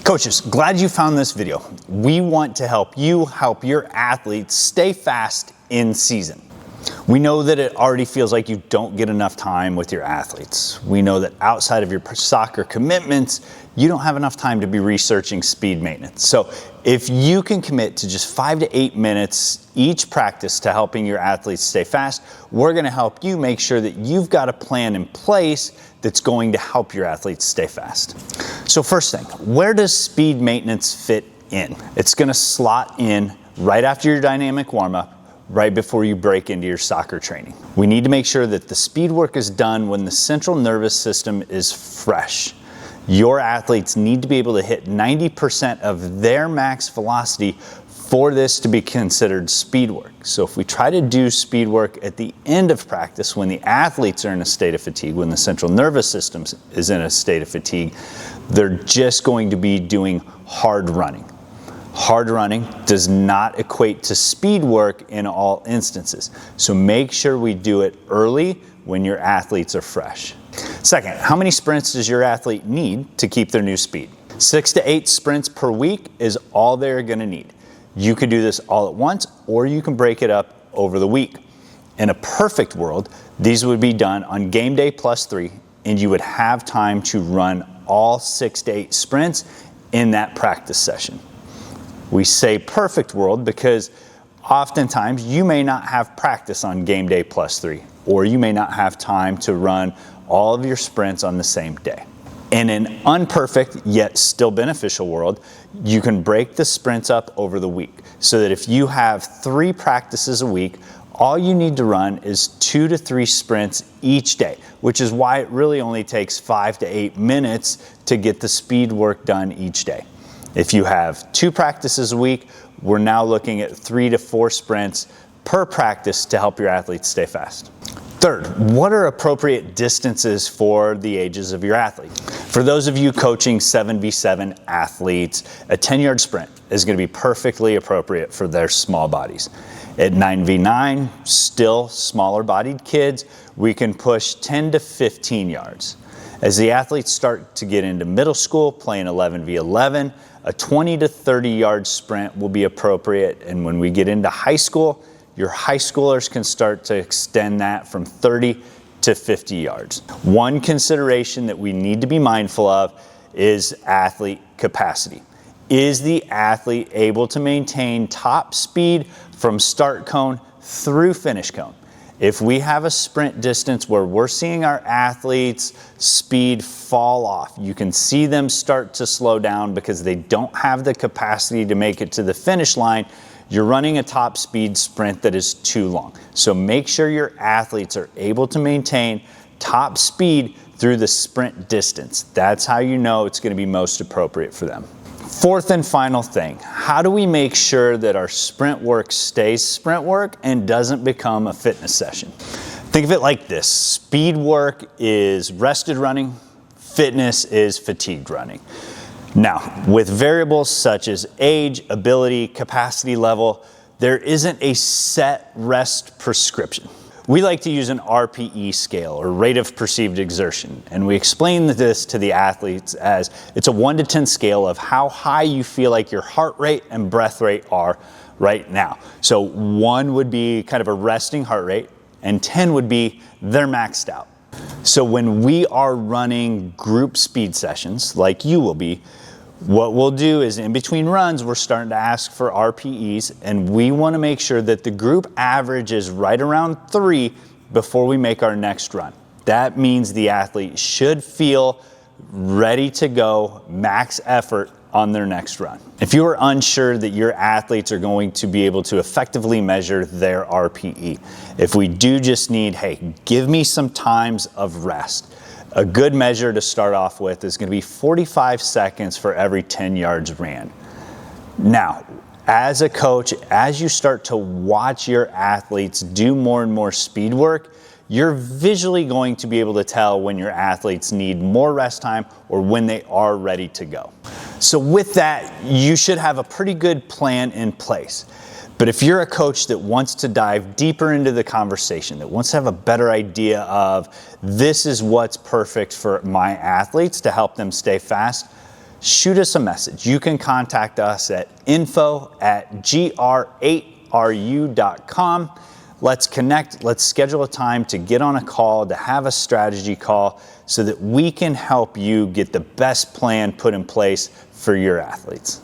Coaches, glad you found this video. We want to help you help your athletes stay fast in season. We know that it already feels like you don't get enough time with your athletes. We know that outside of your soccer commitments, you don't have enough time to be researching speed maintenance. So if you can commit to just 5 to 8 minutes each practice to helping your athletes stay fast, we're going to help you make sure that you've got a plan in place that's going to help your athletes stay fast. So first thing, where does speed maintenance fit in? It's going to slot in right after your dynamic warm-up, right before you break into your soccer training. We need to make sure that the speed work is done when the central nervous system is fresh. Your athletes need to be able to hit 90% of their max velocity for this to be considered speed work. So if we try to do speed work at the end of practice when the athletes are in a state of fatigue, when the central nervous system is in a state of fatigue, they're just going to be doing hard running. Hard running does not equate to speed work in all instances. So make sure we do it early when your athletes are fresh. Second, how many sprints does your athlete need to keep their new speed? 6 to 8 sprints per week is all they're going to need. You could do this all at once, or you can break it up over the week. In a perfect world, these would be done on game day +3, and you would have time to run all 6 to 8 sprints in that practice session. We say perfect world because oftentimes you may not have practice on game day +3, or you may not have time to run all of your sprints on the same day. In an unperfect yet still beneficial world, you can break the sprints up over the week so that if you have 3 practices a week, all you need to run is 2 to 3 sprints each day, which is why it really only takes 5 to 8 minutes to get the speed work done each day. If you have 2 practices a week, we're now looking at 3 to 4 sprints per practice to help your athletes stay fast. Third, what are appropriate distances for the ages of your athlete? For those of you coaching 7v7 athletes, a 10-yard sprint is going to be perfectly appropriate for their small bodies. At 9v9, still smaller bodied kids, we can push 10 to 15 yards. As the athletes start to get into middle school, playing 11v11, a 20 to 30 yard sprint will be appropriate. And when we get into high school, your high schoolers can start to extend that from 30 to 50 yards. One consideration that we need to be mindful of is athlete capacity. Is the athlete able to maintain top speed from start cone through finish cone? If we have a sprint distance where we're seeing our athletes' speed fall off, you can see them start to slow down because they don't have the capacity to make it to the finish line. You're running a top speed sprint that is too long. So make sure your athletes are able to maintain top speed through the sprint distance. That's how you know it's going to be most appropriate for them. Fourth and final thing, how do we make sure that our sprint work stays sprint work and doesn't become a fitness session? Think of it like this. Speed work is rested running, fitness is fatigued running. Now, with variables such as age, ability, capacity level, there isn't a set rest prescription. We like to use an RPE scale, or rate of perceived exertion, and we explain this to the athletes as it's a 1 to 10 scale of how high you feel like your heart rate and breath rate are right now. So 1 would be kind of a resting heart rate, and 10 would be they're maxed out. So when we are running group speed sessions, like you will be, what we'll do is in between runs, we're starting to ask for RPEs, and we want to make sure that the group average is right around 3 before we make our next run. That means the athlete should feel ready to go, max effort on their next run. If you are unsure that your athletes are going to be able to effectively measure their RPE, if we do just need, hey, give me some times of rest, a good measure to start off with is going to be 45 seconds for every 10 yards ran. Now, as a coach, as you start to watch your athletes do more and more speed work, you're visually going to be able to tell when your athletes need more rest time or when they are ready to go. So with that, you should have a pretty good plan in place. But if you're a coach that wants to dive deeper into the conversation, that wants to have a better idea of this is what's perfect for my athletes to help them stay fast, shoot us a message. You can contact us at info@gr8ru.com. Let's connect, let's schedule a time to get on a call, to have a strategy call so that we can help you get the best plan put in place for your athletes.